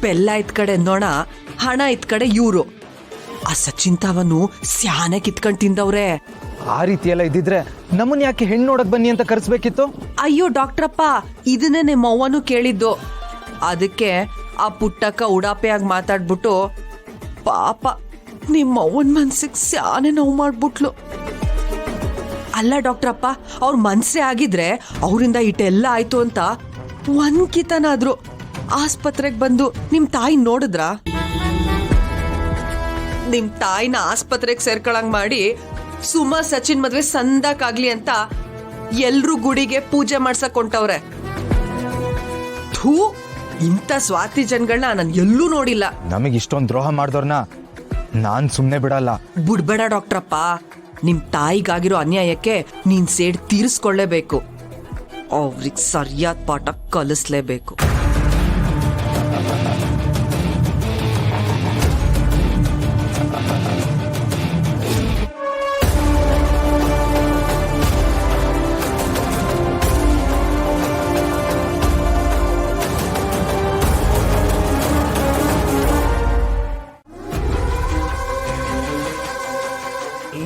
ಬೆಲ್ಲ ಇದ್ ಕಡೆ ನೋಣ, ಹಣ ಇದ್ ಕಡೆ ಇವ್ರು. ಆ ಸಚಿನ್ ತಾವನು ಸ್ಯಾನೆ ಕಿತ್ಕೊಂಡ್ ತಿಂದವ್ರೆ. ಆ ರೀತಿ ಎಲ್ಲ ಇದ್ದಿದ್ರೆ ನಮ್ಮನ್ ಯಾಕೆ ಹೆಣ್ಣು ನೋಡಕ್ ಬನ್ನಿ ಅಂತ ಕರೆಸ್ಬೇಕಿತ್ತು? ಅಯ್ಯೋ ಡಾಕ್ಟ್ರಪ್ಪ, ಇದನ್ನೇ ನಿಮ್ಮ ಅವ್ವನು ಕೇಳಿದ್ದು. ಅದಕ್ಕೆ ಆ ಪುಟ್ಟಕ್ಕ ಉಡಾಪೆಯಾಗಿ ಮಾತಾಡ್ಬಿಟ್ಟು ಪಾಪ ನಿಮ್ಮ ಅವ್ವನ್ ಮನ್ಸಿಗೆ ಸ್ಯಾನೆ ನೋವು ಮಾಡ್ಬಿಟ್ಲು. ಅಲ್ಲ ಡಾಕ್ಟ್ರಪ್ಪ, ಅವ್ರ ಮನ್ಸೇ ಆಗಿದ್ರೆ ಅವರಿಂದ ಇಟ್ಟೆಲ್ಲ ಆಯ್ತು ಅಂತ ಒಂದ್ಕಿತನಾದ್ರು ಆಸ್ಪತ್ರೆಗೆ ಬಂದು ನಿಮ್ ತಾಯಿ ನೋಡಿದ್ರ? ನಿಮ್ ತಾಯಿನ ಆಸ್ಪತ್ರೆಗೆ ಸೇರ್ಕೊಳಂಗ್ ಮಾಡಿ ಸುಮಾ ಸಚಿನ್ ಮದ್ವೆ ಸಂದಕ್ಕಾಗ್ಲಿ ಅಂತ ಎಲ್ರೂ ಗುಡಿಗೆ ಪೂಜೆ ಮಾಡ್ಸಕ್ ಹೊಂಟವ್ರೆ. ಥೂ, ಇಂಥ ಸ್ವಾತಿ ಜನಗಳನ್ನ ನಾನು ಎಲ್ಲೂ ನೋಡಿಲ್ಲ. ನಮಗೆ ಇಷ್ಟೊಂದು ದ್ರೋಹ ಮಾಡಿದವ್ರನ್ನ ನಾನ್ ಸುಮ್ನೆ ಬಿಡಲ್ಲ. ಬಿಡ್ಬೇಡ ಡಾಕ್ಟ್ರಪ್ಪ, ನಿಮ್ ತಾಯಿಗಾಗಿರೋ ಅನ್ಯಾಯಕ್ಕೆ ನೀನ್ ಸೇಡ್ ತೀರಿಸ್ಕೊಳ್ಳೇಬೇಕು. ಅವ್ರಿಗೆ ಸರಿಯಾದ ಪಾಠ ಕಲಿಸ್ಲೇಬೇಕು.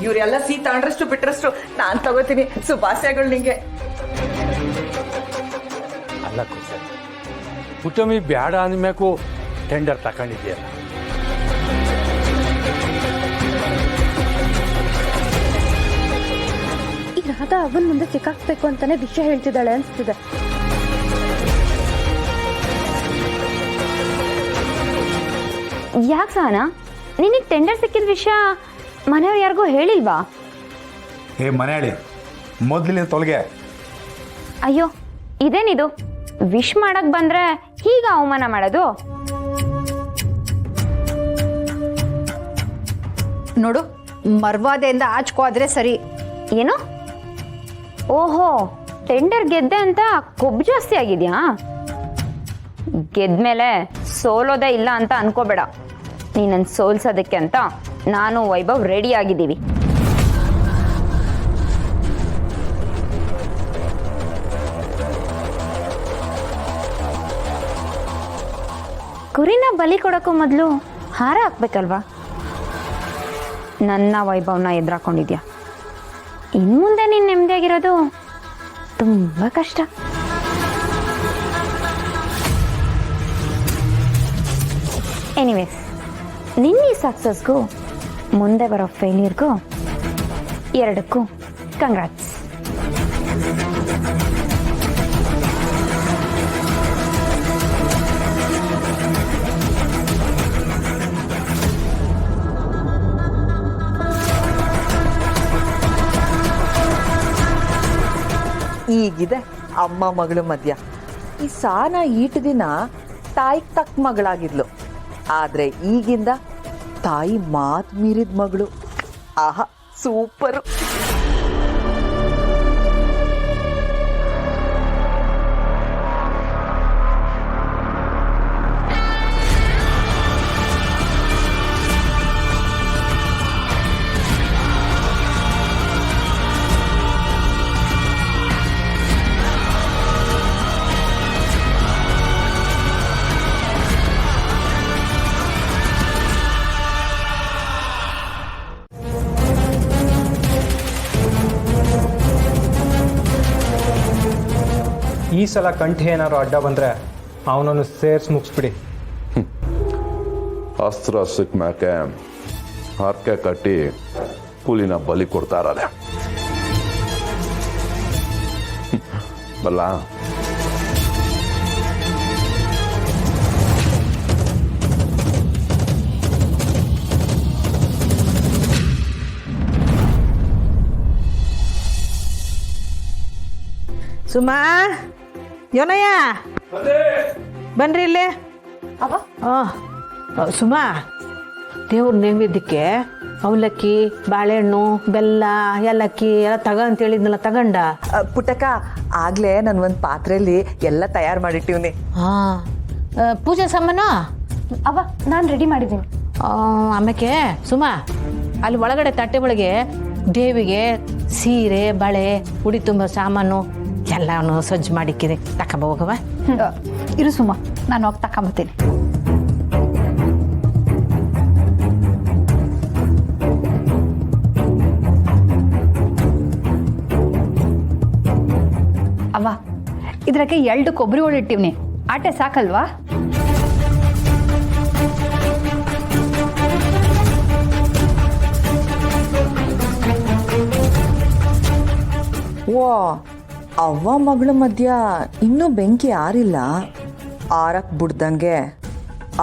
ಇವರೆಲ್ಲ ಸೀ ತಾಂಡ್ರಷ್ಟು ಬಿಟ್ರಷ್ಟು ನಾನ್ ತಗೋತೀನಿ. ಶುಭಾಶಯಗಳು ನಿಂಗೆ. ಅಲ್ಲ ಕುಸಲ್, ಕುಟುಂಬಿ ಬ್ಯಾಡ ಅಂದ್ಮ್ಯಾಕು ಟೆಂಡರ್ ತಗೊಂಡಿದ್ಯಲ್ಲ. ಈ ರಾಧಾ ಅವನ್ ಮುಂದೆ ಸಿಕ್ಕಾಕ್ಬೇಕು ಅಂತಾನೆ ವಿಷಯ ಹೇಳ್ತಿದ್ದಾಳೆ ಅನ್ಸ್ತಿದೆ. ಯಾಕೆ ಸಹನಾ, ನಿನಗೆ ಟೆಂಡರ್ ಸಿಕ್ಕಿದ ವಿಷಯ ಮನೆಯವ್ರು ಯಾರಿಗೂ ಹೇಳಿಲ್ವಾ? ಹೇ ಮನೆಯಾಳಿ, ಮೊದಲಿನ ತೊಲಗೆ. ಅಯ್ಯೋ, ಇದೇನಿದು? ವಿಶ್ ಮಾಡಕ್ ಬಂದ್ರೆ ಹೀಗ ಅವಮಾನ ಮಾಡೋದು? ನೋಡು, ಮರ್ವಾದೆಯಿಂದ ಆಚ್ಕೋದ್ರೆ ಸರಿ. ಏನು? ಓಹೋ, ಟೆಂಡರ್ ಗೆದ್ದೆ ಅಂತ ಕೊಬ್ಬು ಜಾಸ್ತಿ ಆಗಿದ್ಯಾ? ಗೆದ್ಮೇಲೆ ಸೋಲೋದೇ ಇಲ್ಲ ಅಂತ ಅನ್ಕೋಬೇಡ. ನೀನನ್ನು ಸೋಲ್ಸೋದಕ್ಕೆ ಅಂತ ನಾನು ವೈಭವ್ ರೆಡಿ ಆಗಿದ್ದೀವಿ. ಕುರಿನ ಬಲಿ ಕೊಡೋಕ್ಕೂ ಮೊದಲು ಹಾರ ಹಾಕ್ಬೇಕಲ್ವಾ? ನನ್ನ ವೈಭವ್ನ ಎದುರಾಕೊಂಡಿದ್ಯಾ. ಇನ್ಮುಂದೆ ನೀನು ನೆಮ್ಮದಿಯಾಗಿರೋದು ತುಂಬ ಕಷ್ಟ. ಎನಿವೇಸ್, ನಿನ್ನ ಸಕ್ಸಸ್ಗೂ ಮುಂದೆ ಬರೋ ಫೇಲ್ಯೂರ್ಗೂ ಎರಡಕ್ಕೂ ಕಂಗ್ರಾಟ್ಸ್. ಈಗಿದೆ ಅಮ್ಮ ಮಗಳು ಮಧ್ಯ. ಈ ಸಾನ ಈಟ್ ದಿನ ತಾಯಿ ತಕ್ಕ ಮಗಳಾಗಿದ್ಲು, ಆದ್ರೆ ಈಗಿಂದ ತಾಯಿ ಮಾತ್ ಮೀರಿದ ಮಗಳು. ಆಹಾ, ಸೂಪರು. ಈ ಸಲ ಕಂಠೆ ಏನಾದ್ರು ಅಡ್ಡ ಬಂದರೆ ಅವನನ್ನು ಸೇರಿಸಿ ಮುಗಿಸ್ಬಿಡಿ. ಅಸ್ತ್ರ ಸಿಕ್ಕ ಮ್ಯಾಕೆ ಹರಕೆ ಕಟ್ಟಿ ಕೂಲಿನ ಬಲಿ ಕೊಡ್ತಾರಲ್ಲ ಬಲ್ಲ. ಸುಮಾ, ಯೋನಯ್ಯ ಬನ್ರಿ ಇಲ್ಲಿ. ಸುಮಾ, ದೇವ್ರ ನೈವೇದ್ಯಕ್ಕೆ ಅವಲಕ್ಕಿ, ಬಾಳೆಹಣ್ಣು, ಬೆಲ್ಲ, ಏಲಕ್ಕಿ ಎಲ್ಲ ತಗಂತ ಹೇಳಿದ್ನಲ್ಲ, ತಗಂಡ? ಪುಟ್ಟಕ್ಕ, ಆಗ್ಲೇ ನನ್ ಒಂದ್ ಪಾತ್ರೆಯಲ್ಲಿ ಎಲ್ಲ ತಯಾರು ಮಾಡಿಟ್ಟಿವ್ನಿ. ಪೂಜೆ ಸಾಮಾನು ಅವ ನಾನು ರೆಡಿ ಮಾಡಿದ್ದೀನಿ. ಆಮೇಲೆ ಸುಮಾ, ಅಲ್ಲಿ ಒಳಗಡೆ ತಟ್ಟೆ ಒಳಗೆ ದೇವಿಗೆ ಸೀರೆ, ಬಳೆ, ಉಡಿ ತುಂಬ ಸಾಮಾನು ಎಲ್ಲಾನು ಸಜ್ಜು ಮಾಡಿಕ್ಕಿದೆ. ತಕೊಂಬ ಹೋಗವ. ಇರು ಸುಮ್ಮ, ನಾನು ಹೋಗಿ ತಕೊಂಬತ್ತೀನಿ. ಅವ್ವ ಇದ್ರಾಗೆ 2 ಕೊಬ್ಬರಿ ಹೋಳು ಇಟ್ಟಿವ್ನಿ ಆಟೆ ಸಾಕಲ್ವಾ? ಓ ಅವ್ವ ಮಗಳ ಮಧ್ಯ ಇನ್ನೂ ಬೆಂಕಿ ಆರಿಲ್ಲ. ಆರಕ್ ಬಿಡ್ದಂಗೆ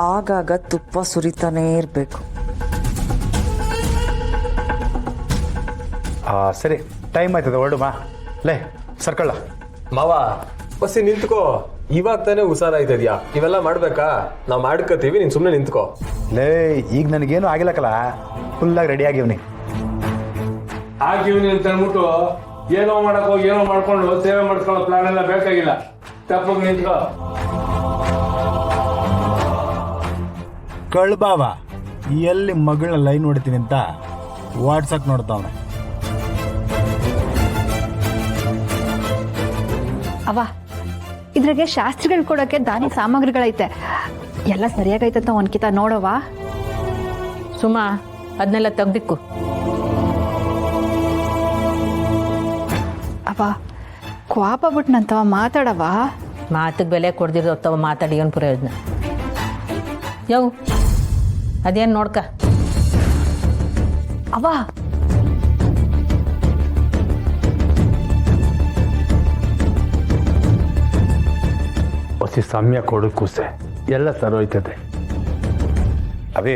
ಆಗಾಗ ತುಪ್ಪ ಸುರಿತಾನೇ ಇರಬೇಕು. ಸರಿ ಟೈಮ್ ಆಯ್ತದ ಹೊರಡು ಬಾ. ಲೇ ಸರ್ಕಳ್ಳ. ಮಾವ ಬಸ್ಸಿ ನಿಂತ್ಕೋ, ಇವಾಗ ತಾನೇ ಹುಷಾರ ಆಯ್ತದ್ಯಾ, ಇವೆಲ್ಲ ಮಾಡ್ಬೇಕಾ? ನಾವು ಮಾಡ್ಕೋತೀವಿ, ನೀನು ಸುಮ್ಮನೆ ನಿಂತ್ಕೋ. ಲೇ ಈಗ ನನಗೇನು ಆಗಿಲ್ಲಕಲ್ಲ, ಫುಲ್ಲಾಗಿ ರೆಡಿ ಆಗಿವ್ನಿ. ಆಗಿವ್ನಿ ಅಂತ ಅಂದ್ಬಿಟ್ಟು ಏನೋ ಮಾಡಕ್ ಹೋಗಿ ಏನೋ ಮಾಡ್ಕೊಂಡು ಸೇವೆ ಮಾಡ್ಕೊಳ್ಳೋ ಪ್ಲಾನ್ ಎಲ್ಲ ಬೇಕಾಗಿಲ್ಲ. ತಪ್ಪಗೆ ನಿಂತ್ಕೋ. ಕಳ್ಬಾವ ಎಲ್ಲಿ ಮಗಳನ್ನ ಲೈನ್ ಹೊಡಿತೀನಿ ಅಂತ ವಾಟ್ಸಪ್ ನೋಡ್ತಾವನೆ. ಅವ್ವ ಇದ್ರಾಗೆ ಶಾಸ್ತ್ರಿಗಳು ಕೊಡೋಕೆ ದಾನಿ ಸಾಮಗ್ರಿಗಳೈತೆ, ಎಲ್ಲ ಸರಿಯಾಗೈತಂತ ಒಂದ್ಕಿತ ನೋಡವ್ವ. ಸುಮಾ ಅದನ್ನೆಲ್ಲ ತೆಗ್ದಿಕ್ಕು. ಅವ್ವ ಕ್ವಾಪ ಬಿಟ್ನಂತವ ಮಾತಾಡವ. ಮಾತಿಗೆ ಬೆಲೆ ಕೊಡ್ದಿರೋತ್ತವ ಮಾತಾಡಿ ಏನು ಪ್ರಯೋಜನ? ಯವ್ ಅದೇನು ನೋಡ್ಕ. ಅವ್ವ ಹೊಸಿ ಸಮಯ ಕೊಡು ಕೂಸೆ, ಎಲ್ಲ ಸರೋಯ್ತದೆ. ಅವೇ